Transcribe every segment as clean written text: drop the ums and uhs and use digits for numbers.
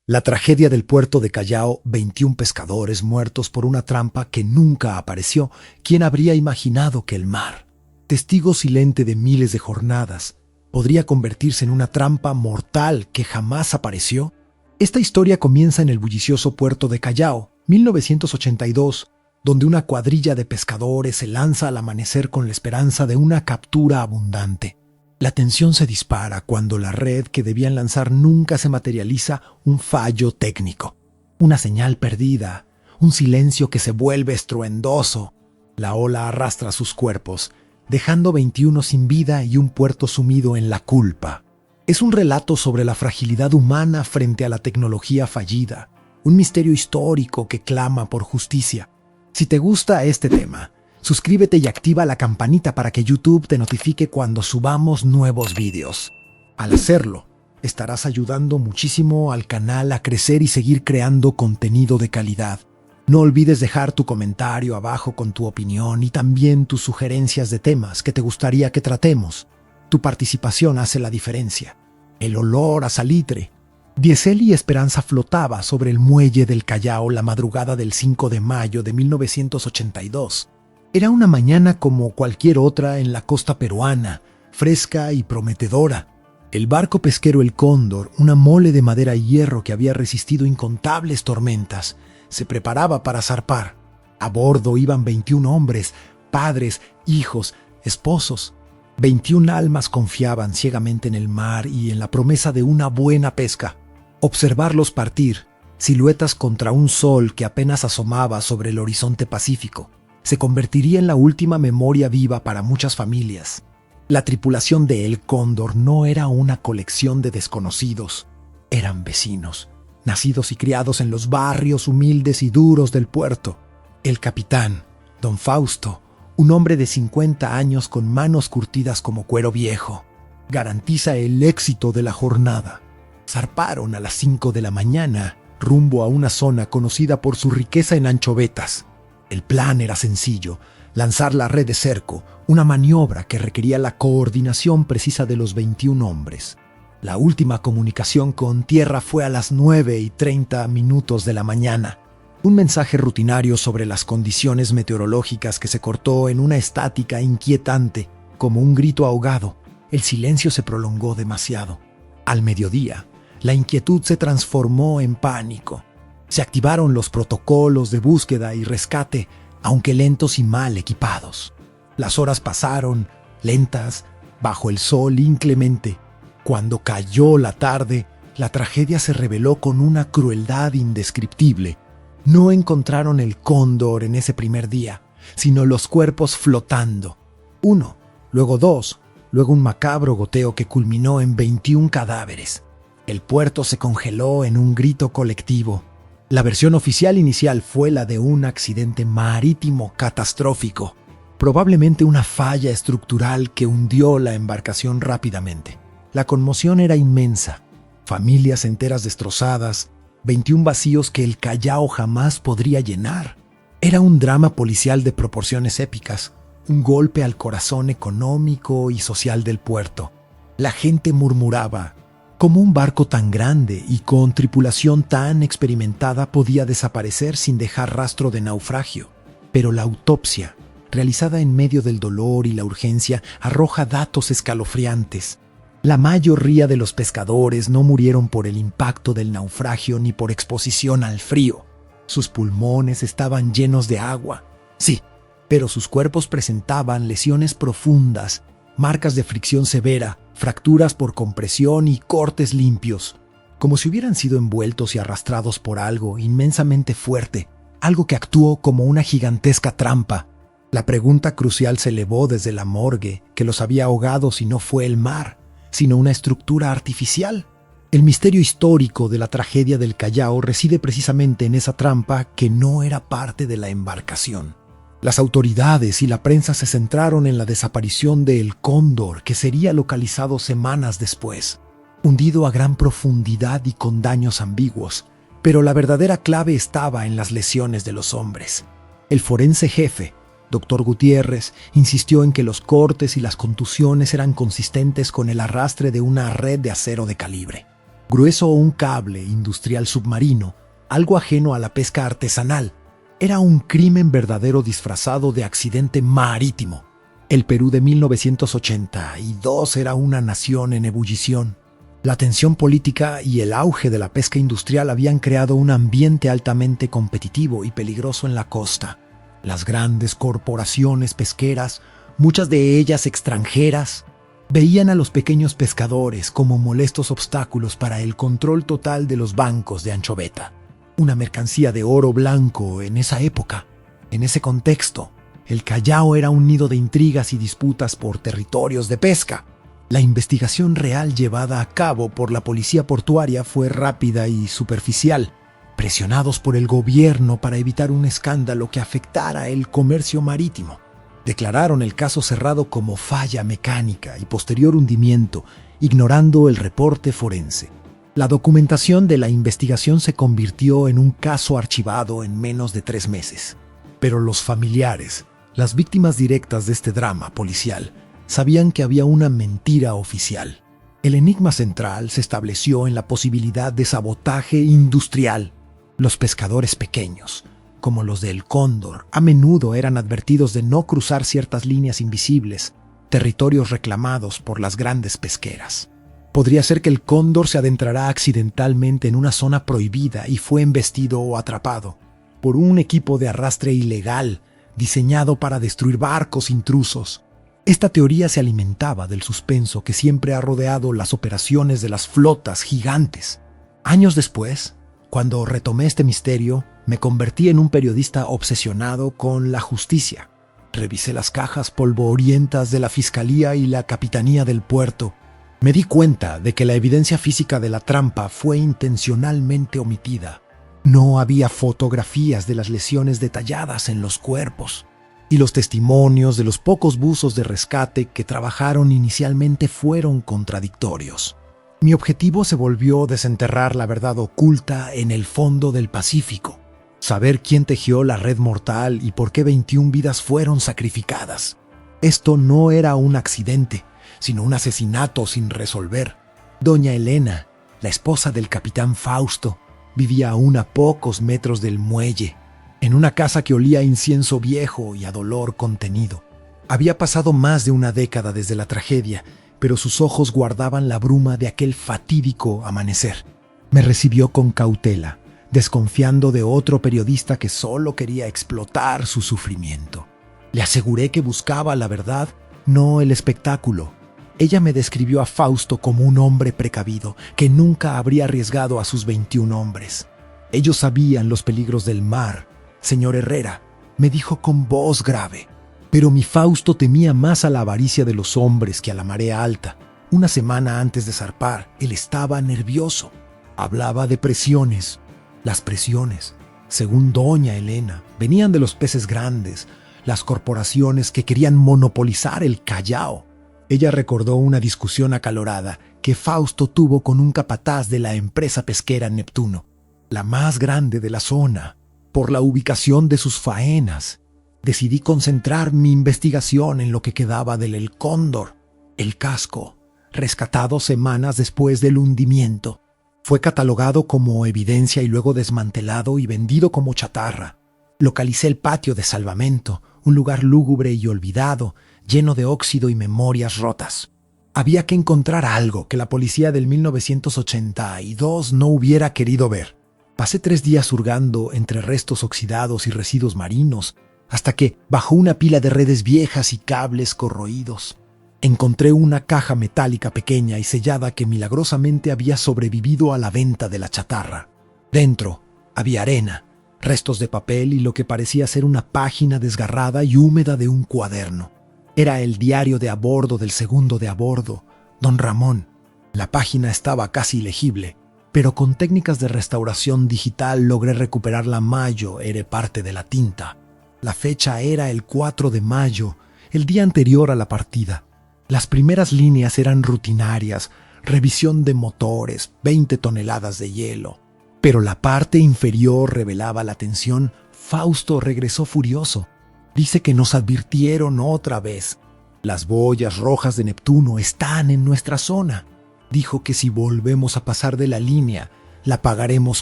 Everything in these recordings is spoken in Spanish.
La tragedia del puerto de Callao, 21 pescadores muertos por una trampa que nunca apareció. ¿Quién habría imaginado que el mar, testigo silente de miles de jornadas, podría convertirse en una trampa mortal que jamás apareció? Esta historia comienza en el bullicioso puerto de Callao, 1982, donde una cuadrilla de pescadores se lanza al amanecer con la esperanza de una captura abundante. La tensión se dispara cuando la red que debían lanzar nunca se materializa. Un fallo técnico, una señal perdida, un silencio que se vuelve estruendoso. La ola arrastra sus cuerpos, dejando 21 sin vida y un puerto sumido en la culpa. Es un relato sobre la fragilidad humana frente a la tecnología fallida, un misterio histórico que clama por justicia. Si te gusta este tema, suscríbete y activa la campanita para que YouTube te notifique cuando subamos nuevos vídeos. Al hacerlo, estarás ayudando muchísimo al canal a crecer y seguir creando contenido de calidad. No olvides dejar tu comentario abajo con tu opinión y también tus sugerencias de temas que te gustaría que tratemos. Tu participación hace la diferencia. El olor a salitre. Diesel y Esperanza flotaba sobre el muelle del Callao la madrugada del 5 de mayo de 1982. Era una mañana como cualquier otra en la costa peruana, fresca y prometedora. El barco pesquero El Cóndor, una mole de madera y hierro que había resistido incontables tormentas, se preparaba para zarpar. A bordo iban 21 hombres, padres, hijos, esposos. 21 almas confiaban ciegamente en el mar y en la promesa de una buena pesca. Observarlos partir, siluetas contra un sol que apenas asomaba sobre el horizonte pacífico, se convertiría en la última memoria viva para muchas familias. La tripulación de El Cóndor no era una colección de desconocidos, eran vecinos, nacidos y criados en los barrios humildes y duros del puerto. El capitán, don Fausto, un hombre de 50 años con manos curtidas como cuero viejo, garantiza el éxito de la jornada. Zarparon a las 5 de la mañana, rumbo a una zona conocida por su riqueza en anchovetas. El plan era sencillo, lanzar la red de cerco, una maniobra que requería la coordinación precisa de los 21 hombres. La última comunicación con tierra fue a las 9:30 de la mañana. Un mensaje rutinario sobre las condiciones meteorológicas que se cortó en una estática inquietante, como un grito ahogado. El silencio se prolongó demasiado. Al mediodía, la inquietud se transformó en pánico. Se activaron los protocolos de búsqueda y rescate, aunque lentos y mal equipados. Las horas pasaron, lentas, bajo el sol inclemente. Cuando cayó la tarde, la tragedia se reveló con una crueldad indescriptible. No encontraron el Cóndor en ese primer día, sino los cuerpos flotando. 1, luego 2, luego un macabro goteo que culminó en 21 cadáveres. El puerto se congeló en un grito colectivo. La versión oficial inicial fue la de un accidente marítimo catastrófico, probablemente una falla estructural que hundió la embarcación rápidamente. La conmoción era inmensa, familias enteras destrozadas, 21 vacíos que el Callao jamás podría llenar. Era un drama policial de proporciones épicas, un golpe al corazón económico y social del puerto. La gente murmuraba: ¿cómo un barco tan grande y con tripulación tan experimentada podía desaparecer sin dejar rastro de naufragio? Pero la autopsia, realizada en medio del dolor y la urgencia, arroja datos escalofriantes. La mayoría de los pescadores no murieron por el impacto del naufragio ni por exposición al frío. Sus pulmones estaban llenos de agua, sí, pero sus cuerpos presentaban lesiones profundas, marcas de fricción severa, fracturas por compresión y cortes limpios, como si hubieran sido envueltos y arrastrados por algo inmensamente fuerte, algo que actuó como una gigantesca trampa. La pregunta crucial se elevó desde la morgue, que los había ahogado si no fue el mar, sino una estructura artificial. El misterio histórico de la tragedia del Callao reside precisamente en esa trampa que no era parte de la embarcación. Las autoridades y la prensa se centraron en la desaparición de El Cóndor, que sería localizado semanas después, hundido a gran profundidad y con daños ambiguos. Pero la verdadera clave estaba en las lesiones de los hombres. El forense jefe, Dr. Gutiérrez, insistió en que los cortes y las contusiones eran consistentes con el arrastre de una red de acero de calibre. grueso un cable industrial submarino, algo ajeno a la pesca artesanal. Era un crimen verdadero disfrazado de accidente marítimo. El Perú de 1982 era una nación en ebullición. La tensión política y el auge de la pesca industrial habían creado un ambiente altamente competitivo y peligroso en la costa. Las grandes corporaciones pesqueras, muchas de ellas extranjeras, veían a los pequeños pescadores como molestos obstáculos para el control total de los bancos de anchoveta. Una mercancía de oro blanco en esa época. En ese contexto, el Callao era un nido de intrigas y disputas por territorios de pesca. La investigación real llevada a cabo por la policía portuaria fue rápida y superficial, presionados por el gobierno para evitar un escándalo que afectara el comercio marítimo. Declararon el caso cerrado como falla mecánica y posterior hundimiento, ignorando el reporte forense. La documentación de la investigación se convirtió en un caso archivado en menos de 3 meses. Pero los familiares, las víctimas directas de este drama policial, sabían que había una mentira oficial. El enigma central se estableció en la posibilidad de sabotaje industrial. Los pescadores pequeños, como los del Cóndor, a menudo eran advertidos de no cruzar ciertas líneas invisibles, territorios reclamados por las grandes pesqueras. Podría ser que el Cóndor se adentrará accidentalmente en una zona prohibida y fue embestido o atrapado por un equipo de arrastre ilegal diseñado para destruir barcos intrusos. Esta teoría se alimentaba del suspenso que siempre ha rodeado las operaciones de las flotas gigantes. Años después, cuando retomé este misterio, me convertí en un periodista obsesionado con la justicia. Revisé las cajas polvorientas de la Fiscalía y la Capitanía del Puerto. Me di cuenta de que la evidencia física de la trampa fue intencionalmente omitida. No había fotografías de las lesiones detalladas en los cuerpos, y los testimonios de los pocos buzos de rescate que trabajaron inicialmente fueron contradictorios. Mi objetivo se volvió desenterrar la verdad oculta en el fondo del Pacífico, saber quién tejió la red mortal y por qué 21 vidas fueron sacrificadas. Esto no era un accidente, sino un asesinato sin resolver. Doña Elena, la esposa del capitán Fausto, vivía aún a pocos metros del muelle, en una casa que olía a incienso viejo y a dolor contenido. Había pasado más de una década desde la tragedia, pero sus ojos guardaban la bruma de aquel fatídico amanecer. Me recibió con cautela, desconfiando de otro periodista que solo quería explotar su sufrimiento. Le aseguré que buscaba la verdad, no el espectáculo. Ella me describió a Fausto como un hombre precavido, que nunca habría arriesgado a sus 21 hombres. Ellos sabían los peligros del mar, señor Herrera, me dijo con voz grave. Pero mi Fausto temía más a la avaricia de los hombres que a la marea alta. Una semana antes de zarpar, él estaba nervioso. Hablaba de presiones. Las presiones, según doña Elena, venían de los peces grandes, las corporaciones que querían monopolizar el Callao. Ella recordó una discusión acalorada que Fausto tuvo con un capataz de la empresa pesquera Neptuno, la más grande de la zona, por la ubicación de sus faenas. Decidí concentrar mi investigación en lo que quedaba del El Cóndor, el casco, rescatado semanas después del hundimiento. Fue catalogado como evidencia y luego desmantelado y vendido como chatarra. Localicé el patio de salvamento, un lugar lúgubre y olvidado, lleno de óxido y memorias rotas. Había que encontrar algo que la policía del 1982 no hubiera querido ver. Pasé 3 días hurgando entre restos oxidados y residuos marinos, hasta que, bajo una pila de redes viejas y cables corroídos, encontré una caja metálica pequeña y sellada que milagrosamente había sobrevivido a la venta de la chatarra. Dentro había arena, restos de papel y lo que parecía ser una página desgarrada y húmeda de un cuaderno. Era el diario de a bordo del segundo de a bordo, don Ramón. La página estaba casi ilegible, pero con técnicas de restauración digital logré recuperar la mayo, era parte de la tinta. La fecha era el 4 de mayo, el día anterior a la partida. Las primeras líneas eran rutinarias, revisión de motores, 20 toneladas de hielo. Pero la parte inferior revelaba la tensión. Fausto regresó furioso. Dice que nos advirtieron otra vez. Las boyas rojas de Neptuno están en nuestra zona. Dijo que si volvemos a pasar de la línea, la pagaremos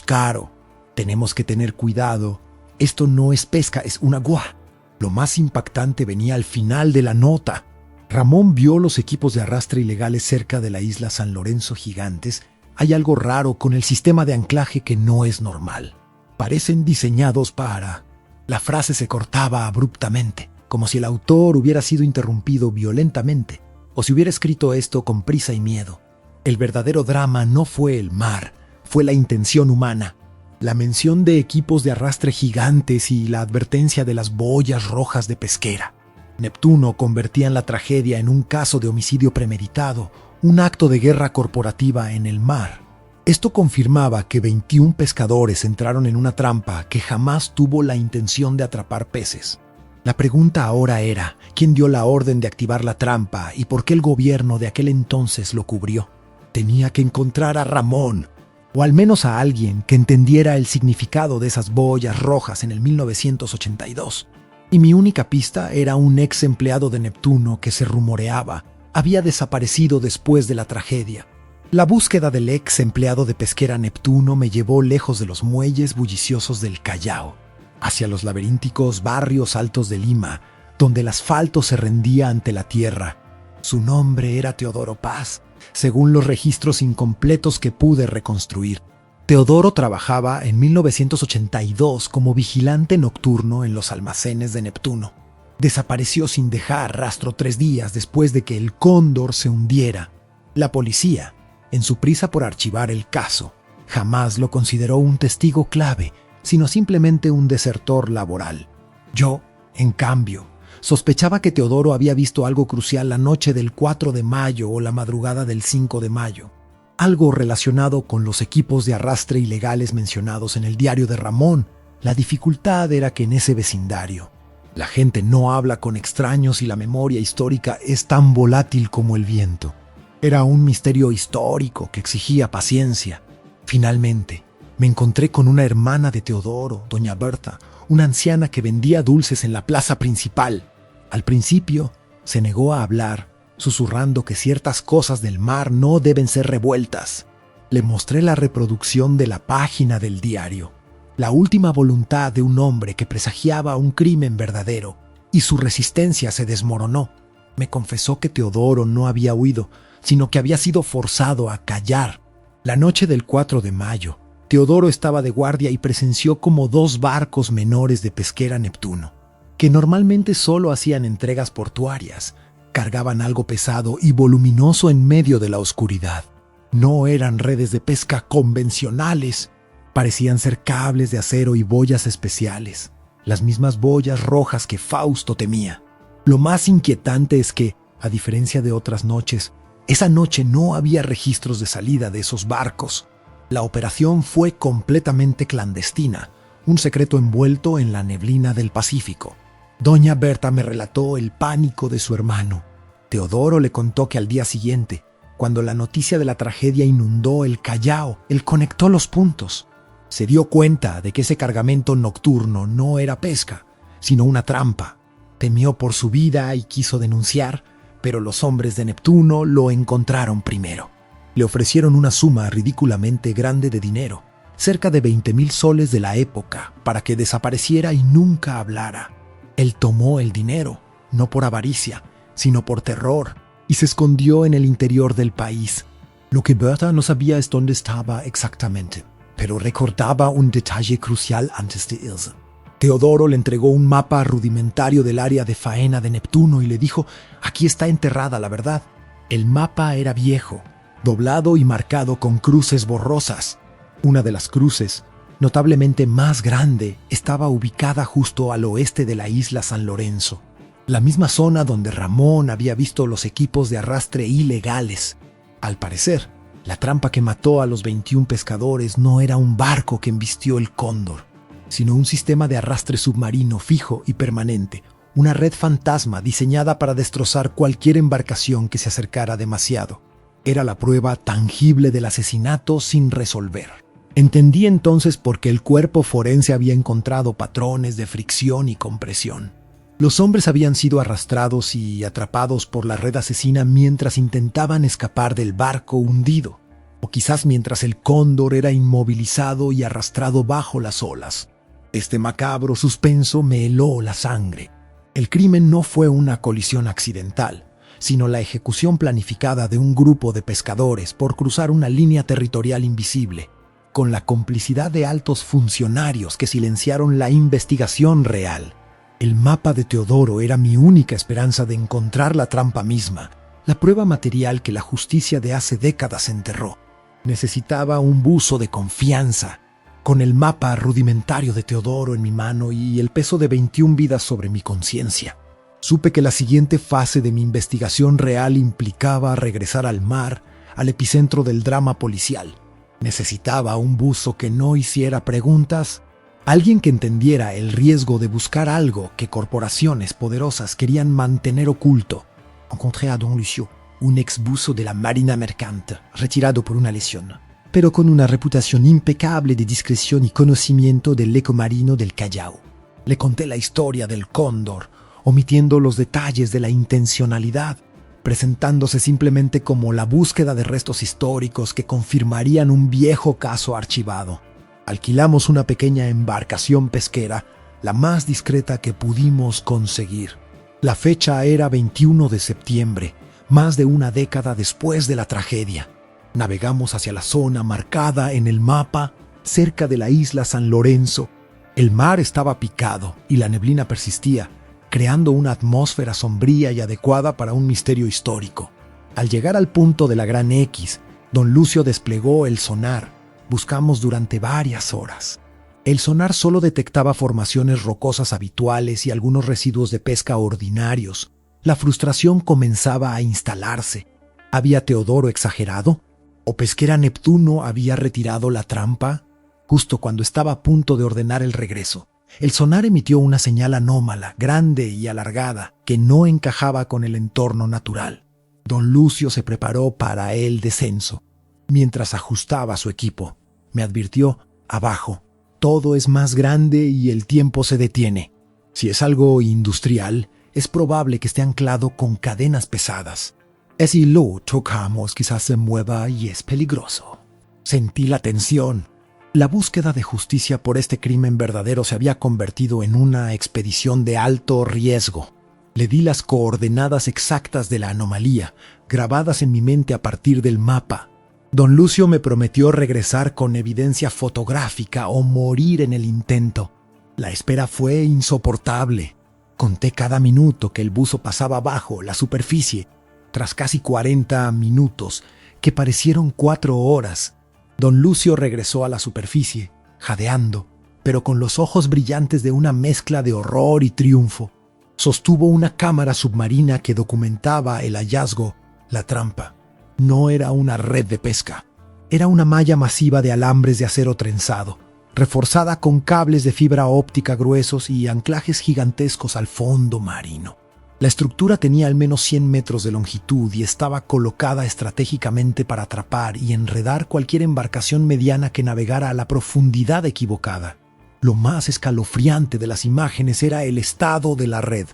caro. Tenemos que tener cuidado. Esto no es pesca, es una guá. Lo más impactante venía al final de la nota. Ramón vio los equipos de arrastre ilegales cerca de la isla San Lorenzo Gigantes. Hay algo raro con el sistema de anclaje que no es normal. Parecen diseñados para... La frase se cortaba abruptamente, como si el autor hubiera sido interrumpido violentamente, o si hubiera escrito esto con prisa y miedo. El verdadero drama no fue el mar, fue la intención humana. La mención de equipos de arrastre gigantes y la advertencia de las boyas rojas de pesquera. Neptuno convertían la tragedia en un caso de homicidio premeditado, un acto de guerra corporativa en el mar. Esto confirmaba que 21 pescadores entraron en una trampa que jamás tuvo la intención de atrapar peces. La pregunta ahora era, ¿quién dio la orden de activar la trampa y por qué el gobierno de aquel entonces lo cubrió? Tenía que encontrar a Ramón, o al menos a alguien que entendiera el significado de esas boyas rojas en el 1982. Y mi única pista era un ex empleado de Neptuno que se rumoreaba había desaparecido después de la tragedia. La búsqueda del ex empleado de pesquera Neptuno me llevó lejos de los muelles bulliciosos del Callao, hacia los laberínticos barrios altos de Lima, donde el asfalto se rendía ante la tierra. Su nombre era Teodoro Paz, según los registros incompletos que pude reconstruir. Teodoro trabajaba en 1982 como vigilante nocturno en los almacenes de Neptuno. Desapareció sin dejar rastro 3 días después de que el Cóndor se hundiera. La policía, en su prisa por archivar el caso, jamás lo consideró un testigo clave, sino simplemente un desertor laboral. Yo, en cambio, sospechaba que Teodoro había visto algo crucial la noche del 4 de mayo o la madrugada del 5 de mayo. Algo relacionado con los equipos de arrastre ilegales mencionados en el diario de Ramón. La dificultad era que en ese vecindario la gente no habla con extraños y la memoria histórica es tan volátil como el viento. Era un misterio histórico que exigía paciencia. Finalmente, me encontré con una hermana de Teodoro, doña Berta, una anciana que vendía dulces en la plaza principal. Al principio, se negó a hablar, susurrando que ciertas cosas del mar no deben ser revueltas. Le mostré la reproducción de la página del diario, la última voluntad de un hombre que presagiaba un crimen verdadero, y su resistencia se desmoronó. Me confesó que Teodoro no había huido, sino que había sido forzado a callar. La noche del 4 de mayo, Teodoro estaba de guardia y presenció como 2 barcos menores de pesquera Neptuno, que normalmente solo hacían entregas portuarias, cargaban algo pesado y voluminoso en medio de la oscuridad. No eran redes de pesca convencionales, parecían ser cables de acero y boyas especiales, las mismas boyas rojas que Fausto temía. Lo más inquietante es que, a diferencia de otras noches, esa noche no había registros de salida de esos barcos. La operación fue completamente clandestina, un secreto envuelto en la neblina del Pacífico. Doña Berta me relató el pánico de su hermano. Teodoro le contó que al día siguiente, cuando la noticia de la tragedia inundó el Callao, él conectó los puntos. Se dio cuenta de que ese cargamento nocturno no era pesca, sino una trampa. Temió por su vida y quiso denunciar, pero los hombres de Neptuno lo encontraron primero. Le ofrecieron una suma ridículamente grande de dinero, cerca de 20,000 soles de la época, para que desapareciera y nunca hablara. Él tomó el dinero, no por avaricia, sino por terror, y se escondió en el interior del país. Lo que Berta no sabía es dónde estaba exactamente, pero recordaba un detalle crucial antes de irse. Teodoro le entregó un mapa rudimentario del área de faena de Neptuno y le dijo: «Aquí está enterrada la verdad». El mapa era viejo, doblado y marcado con cruces borrosas. Una de las cruces, notablemente más grande, estaba ubicada justo al oeste de la isla San Lorenzo, la misma zona donde Ramón había visto los equipos de arrastre ilegales. Al parecer, la trampa que mató a los 21 pescadores no era un barco que embistió el Cóndor, sino un sistema de arrastre submarino fijo y permanente, una red fantasma diseñada para destrozar cualquier embarcación que se acercara demasiado. Era la prueba tangible del asesinato sin resolver. Entendí entonces por qué el cuerpo forense había encontrado patrones de fricción y compresión. Los hombres habían sido arrastrados y atrapados por la red asesina mientras intentaban escapar del barco hundido, o quizás mientras el cóndor era inmovilizado y arrastrado bajo las olas. Este macabro suspenso me heló la sangre. El crimen no fue una colisión accidental, sino la ejecución planificada de un grupo de pescadores por cruzar una línea territorial invisible, con la complicidad de altos funcionarios que silenciaron la investigación real. El mapa de Teodoro era mi única esperanza de encontrar la trampa misma, la prueba material que la justicia de hace décadas enterró. Necesitaba un buzo de confianza, con el mapa rudimentario de Teodoro en mi mano y el peso de 21 vidas sobre mi conciencia. Supe que la siguiente fase de mi investigación real implicaba regresar al mar, al epicentro del drama policial. Necesitaba un buzo que no hiciera preguntas, alguien que entendiera el riesgo de buscar algo que corporaciones poderosas querían mantener oculto. Encontré a Don Lucio, un ex-buzo de la Marina Mercante, retirado por una lesión, pero con una reputación impecable de discreción y conocimiento del eco marino del Callao. Le conté la historia del cóndor, omitiendo los detalles de la intencionalidad, presentándose simplemente como la búsqueda de restos históricos que confirmarían un viejo caso archivado. Alquilamos una pequeña embarcación pesquera, la más discreta que pudimos conseguir. La fecha era 21 de septiembre, más de una década después de la tragedia. Navegamos hacia la zona marcada en el mapa, cerca de la isla San Lorenzo. El mar estaba picado y la neblina persistía, creando una atmósfera sombría y adecuada para un misterio histórico. Al llegar al punto de la Gran X, Don Lucio desplegó el sonar. Buscamos durante varias horas. El sonar solo detectaba formaciones rocosas habituales y algunos residuos de pesca ordinarios. La frustración comenzaba a instalarse. ¿Había Teodoro exagerado? ¿O Pesquera Neptuno había retirado la trampa? Justo cuando estaba a punto de ordenar el regreso, el sonar emitió una señal anómala, grande y alargada, que no encajaba con el entorno natural. Don Lucio se preparó para el descenso. Mientras ajustaba su equipo, me advirtió: abajo, todo es más grande y el tiempo se detiene. Si es algo industrial, es probable que esté anclado con cadenas pesadas. Si lo tocamos, quizás se mueva y es peligroso. Sentí la tensión. La búsqueda de justicia por este crimen verdadero se había convertido en una expedición de alto riesgo. Le di las coordenadas exactas de la anomalía, grabadas en mi mente a partir del mapa. Don Lucio me prometió regresar con evidencia fotográfica o morir en el intento. La espera fue insoportable. Conté cada minuto que el buzo pasaba bajo la superficie. Tras casi 40 minutos, que parecieron 4 horas, Don Lucio regresó a la superficie, jadeando, pero con los ojos brillantes de una mezcla de horror y triunfo. Sostuvo una cámara submarina que documentaba el hallazgo, la trampa. No era una red de pesca. Era una malla masiva de alambres de acero trenzado, reforzada con cables de fibra óptica gruesos y anclajes gigantescos al fondo marino. La estructura tenía al menos 100 metros de longitud y estaba colocada estratégicamente para atrapar y enredar cualquier embarcación mediana que navegara a la profundidad equivocada. Lo más escalofriante de las imágenes era el estado de la red.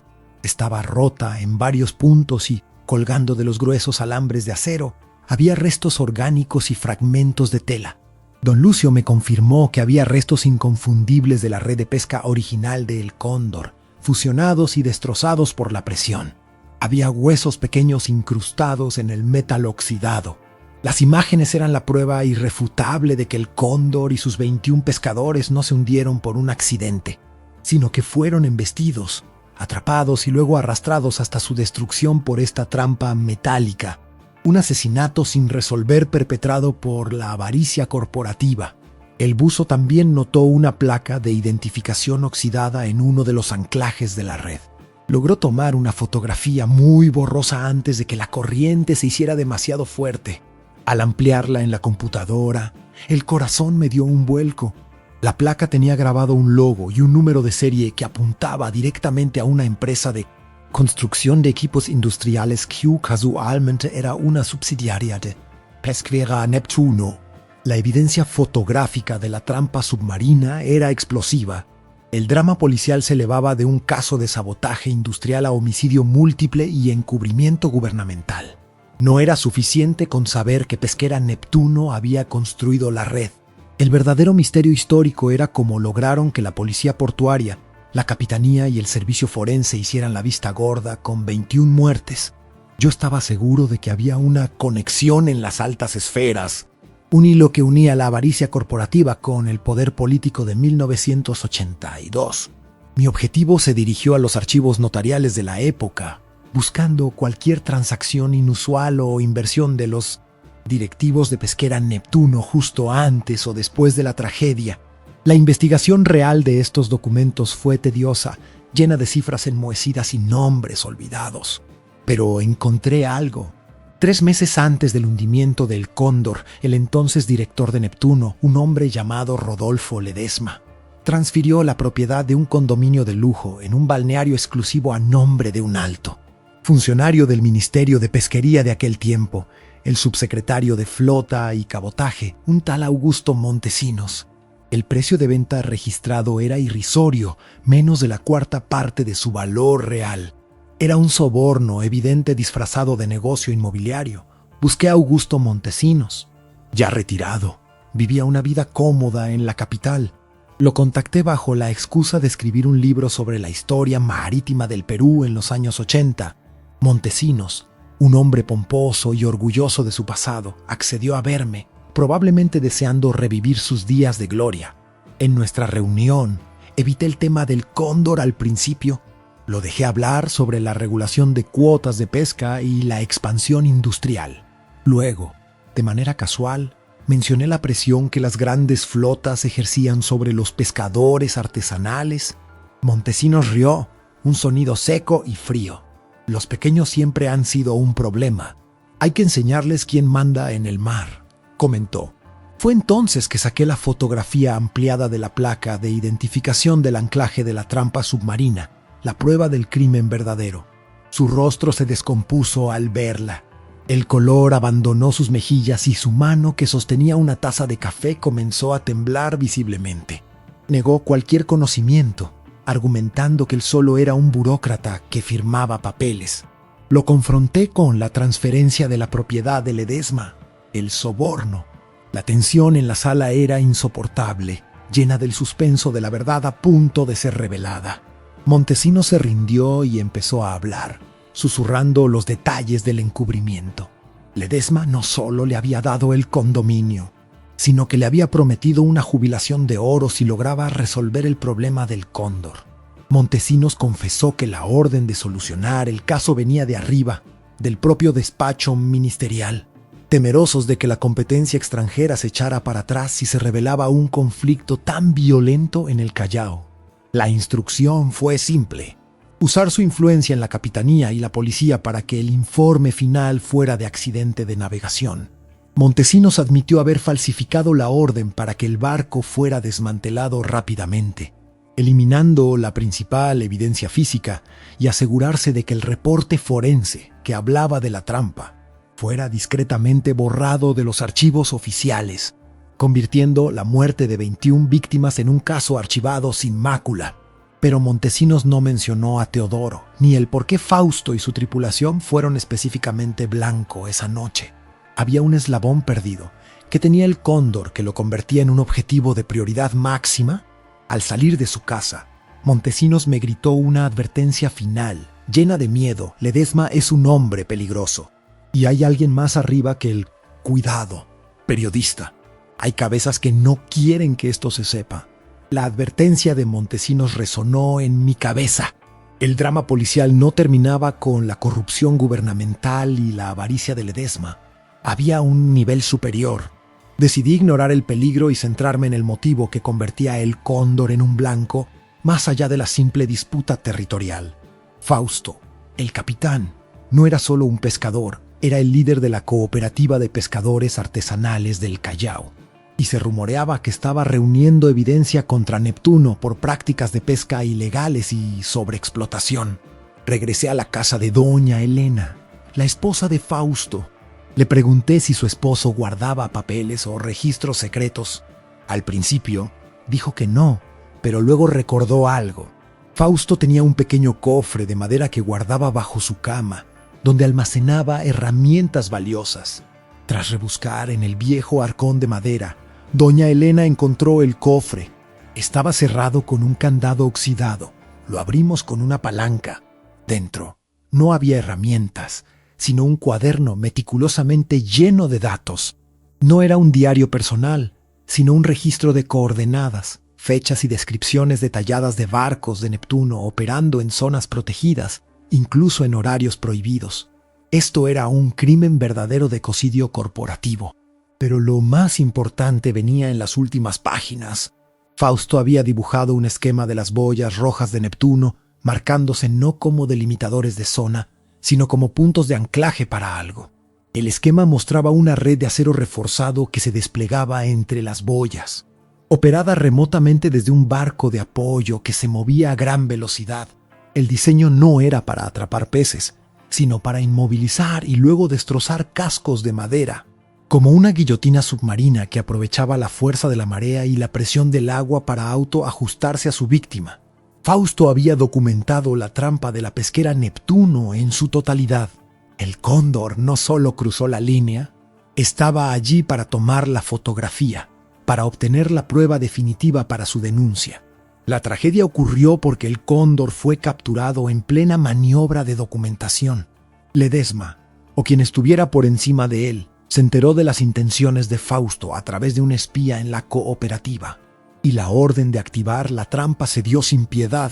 Estaba rota en varios puntos y, colgando de los gruesos alambres de acero, había restos orgánicos y fragmentos de tela. Don Lucio me confirmó que había restos inconfundibles de la red de pesca original de El Cóndor, fusionados y destrozados por la presión. Había huesos pequeños incrustados en el metal oxidado. Las imágenes eran la prueba irrefutable de que el Cóndor y sus 21 pescadores no se hundieron por un accidente, sino que fueron embestidos, atrapados y luego arrastrados hasta su destrucción por esta trampa metálica. Un asesinato sin resolver perpetrado por la avaricia corporativa. El buzo también notó una placa de identificación oxidada en uno de los anclajes de la red. Logró tomar una fotografía muy borrosa antes de que la corriente se hiciera demasiado fuerte. Al ampliarla en la computadora, el corazón me dio un vuelco. La placa tenía grabado un logo y un número de serie que apuntaba directamente a una empresa de construcción de equipos industriales que casualmente era una subsidiaria de Pesquera Neptuno. La evidencia fotográfica de la trampa submarina era explosiva. El drama policial se elevaba de un caso de sabotaje industrial a homicidio múltiple y encubrimiento gubernamental. No era suficiente con saber que Pesquera Neptuno había construido la red. El verdadero misterio histórico era cómo lograron que la policía portuaria, la capitanía y el servicio forense hicieran la vista gorda con 21 muertes. Yo estaba seguro de que había una conexión en las altas esferas, un hilo que unía la avaricia corporativa con el poder político de 1982. Mi objetivo se dirigió a los archivos notariales de la época, buscando cualquier transacción inusual o inversión de los directivos de Pesquera Neptuno justo antes o después de la tragedia. La investigación real de estos documentos fue tediosa, llena de cifras enmohecidas y nombres olvidados. Pero encontré algo. 3 meses antes del hundimiento del Cóndor, el entonces director de Neptuno, un hombre llamado Rodolfo Ledesma, transfirió la propiedad de un condominio de lujo en un balneario exclusivo a nombre de un alto funcionario del Ministerio de Pesquería de aquel tiempo, el subsecretario de Flota y Cabotaje, un tal Augusto Montesinos. El precio de venta registrado era irrisorio, menos de la cuarta parte de su valor real. Era un soborno evidente disfrazado de negocio inmobiliario. Busqué a Augusto Montesinos. Ya retirado, vivía una vida cómoda en la capital. Lo contacté bajo la excusa de escribir un libro sobre la historia marítima del Perú en los años 80. Montesinos, un hombre pomposo y orgulloso de su pasado, accedió a verme, probablemente deseando revivir sus días de gloria. En nuestra reunión, evité el tema del cóndor al principio. Lo dejé hablar sobre la regulación de cuotas de pesca y la expansión industrial. Luego, de manera casual, mencioné la presión que las grandes flotas ejercían sobre los pescadores artesanales. Montesinos rió, un sonido seco y frío. Los pequeños siempre han sido un problema. Hay que enseñarles quién manda en el mar, comentó. Fue entonces que saqué la fotografía ampliada de la placa de identificación del anclaje de la trampa submarina, la prueba del crimen verdadero. Su rostro se descompuso al verla. El color abandonó sus mejillas y su mano, que sostenía una taza de café, comenzó a temblar visiblemente. Negó cualquier conocimiento, argumentando que él solo era un burócrata que firmaba papeles. Lo confronté con la transferencia de la propiedad de Ledesma, el soborno. La tensión en la sala era insoportable, llena del suspenso de la verdad a punto de ser revelada. Montesinos se rindió y empezó a hablar, susurrando los detalles del encubrimiento. Ledesma no solo le había dado el condominio, sino que le había prometido una jubilación de oro si lograba resolver el problema del Cóndor. Montesinos confesó que la orden de solucionar el caso venía de arriba, del propio despacho ministerial, temerosos de que la competencia extranjera se echara para atrás si se revelaba un conflicto tan violento en el Callao. La instrucción fue simple: usar su influencia en la capitanía y la policía para que el informe final fuera de accidente de navegación. Montesinos admitió haber falsificado la orden para que el barco fuera desmantelado rápidamente, eliminando la principal evidencia física y asegurarse de que el reporte forense que hablaba de la trampa fuera discretamente borrado de los archivos oficiales, convirtiendo la muerte de 21 víctimas en un caso archivado sin mácula. Pero Montesinos no mencionó a Teodoro, ni el por qué Fausto y su tripulación fueron específicamente blanco esa noche. Había un eslabón perdido, que tenía el Cóndor, que lo convertía en un objetivo de prioridad máxima. Al salir de su casa, Montesinos me gritó una advertencia final, llena de miedo: Ledesma es un hombre peligroso. Y hay alguien más arriba que el cuidado, periodista. Hay cabezas que no quieren que esto se sepa. La advertencia de Montesinos resonó en mi cabeza. El drama policial no terminaba con la corrupción gubernamental y la avaricia de Ledesma. Había un nivel superior. Decidí ignorar el peligro y centrarme en el motivo que convertía el Cóndor en un blanco, más allá de la simple disputa territorial. Fausto, el capitán, no era solo un pescador, era el líder de la cooperativa de pescadores artesanales del Callao, y se rumoreaba que estaba reuniendo evidencia contra Neptuno por prácticas de pesca ilegales y sobreexplotación. Regresé a la casa de doña Elena, la esposa de Fausto. Le pregunté si su esposo guardaba papeles o registros secretos. Al principio, dijo que no, pero luego recordó algo. Fausto tenía un pequeño cofre de madera que guardaba bajo su cama, donde almacenaba herramientas valiosas. Tras rebuscar en el viejo arcón de madera, doña Elena encontró el cofre. Estaba cerrado con un candado oxidado. Lo abrimos con una palanca. Dentro no había herramientas, sino un cuaderno meticulosamente lleno de datos. No era un diario personal, sino un registro de coordenadas, fechas y descripciones detalladas de barcos de Neptuno operando en zonas protegidas, incluso en horarios prohibidos. Esto era un crimen verdadero de ecocidio corporativo. Pero lo más importante venía en las últimas páginas. Fausto había dibujado un esquema de las boyas rojas de Neptuno, marcándose no como delimitadores de zona, sino como puntos de anclaje para algo. El esquema mostraba una red de acero reforzado que se desplegaba entre las boyas, operada remotamente desde un barco de apoyo que se movía a gran velocidad. El diseño no era para atrapar peces, sino para inmovilizar y luego destrozar cascos de madera, como una guillotina submarina que aprovechaba la fuerza de la marea y la presión del agua para autoajustarse a su víctima. Fausto había documentado la trampa de la pesquera Neptuno en su totalidad. El cóndor no solo cruzó la línea, estaba allí para tomar la fotografía, para obtener la prueba definitiva para su denuncia. La tragedia ocurrió porque el cóndor fue capturado en plena maniobra de documentación. Ledesma, o quien estuviera por encima de él, se enteró de las intenciones de Fausto a través de un espía en la cooperativa, y la orden de activar la trampa se dio sin piedad.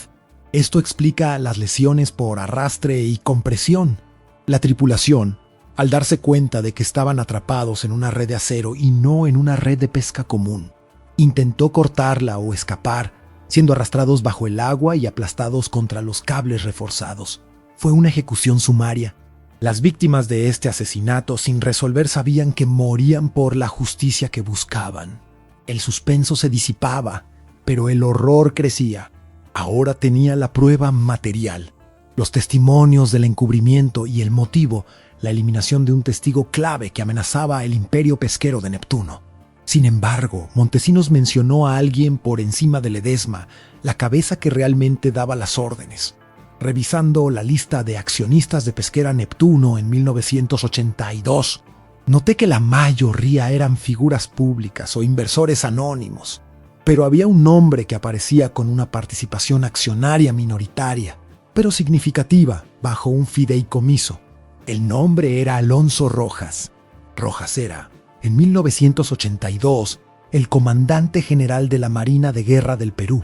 Esto explica las lesiones por arrastre y compresión. La tripulación, al darse cuenta de que estaban atrapados en una red de acero y no en una red de pesca común, intentó cortarla o escapar, siendo arrastrados bajo el agua y aplastados contra los cables reforzados. Fue una ejecución sumaria. Las víctimas de este asesinato sin resolver sabían que morían por la justicia que buscaban. El suspenso se disipaba, pero el horror crecía. Ahora tenía la prueba material, los testimonios del encubrimiento y el motivo, la eliminación de un testigo clave que amenazaba el imperio pesquero de Neptuno. Sin embargo, Montesinos mencionó a alguien por encima de Ledesma, la cabeza que realmente daba las órdenes. Revisando la lista de accionistas de Pesquera Neptuno en 1982, noté que la mayoría eran figuras públicas o inversores anónimos, pero había un nombre que aparecía con una participación accionaria minoritaria, pero significativa, bajo un fideicomiso. El nombre era Alonso Rojas. Rojas era, en 1982, el comandante general de la Marina de Guerra del Perú,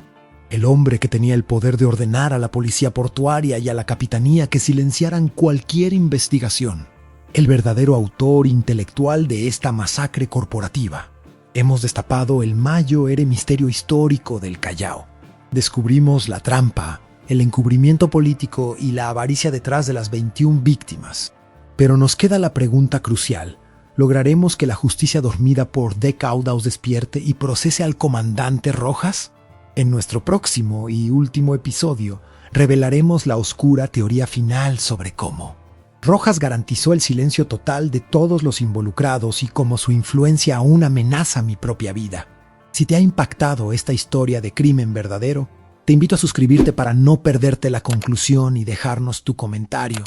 el hombre que tenía el poder de ordenar a la policía portuaria y a la capitanía que silenciaran cualquier investigación. El verdadero autor intelectual de esta masacre corporativa. Hemos destapado el mayor misterio histórico del Callao. Descubrimos la trampa, el encubrimiento político y la avaricia detrás de las 21 víctimas. Pero nos queda la pregunta crucial. ¿Lograremos que la justicia dormida por décadas despierte y procese al comandante Rojas? En nuestro próximo y último episodio, revelaremos la oscura teoría final sobre cómo Rojas garantizó el silencio total de todos los involucrados y cómo su influencia aún amenaza mi propia vida. Si te ha impactado esta historia de crimen verdadero, te invito a suscribirte para no perderte la conclusión y dejarnos tu comentario.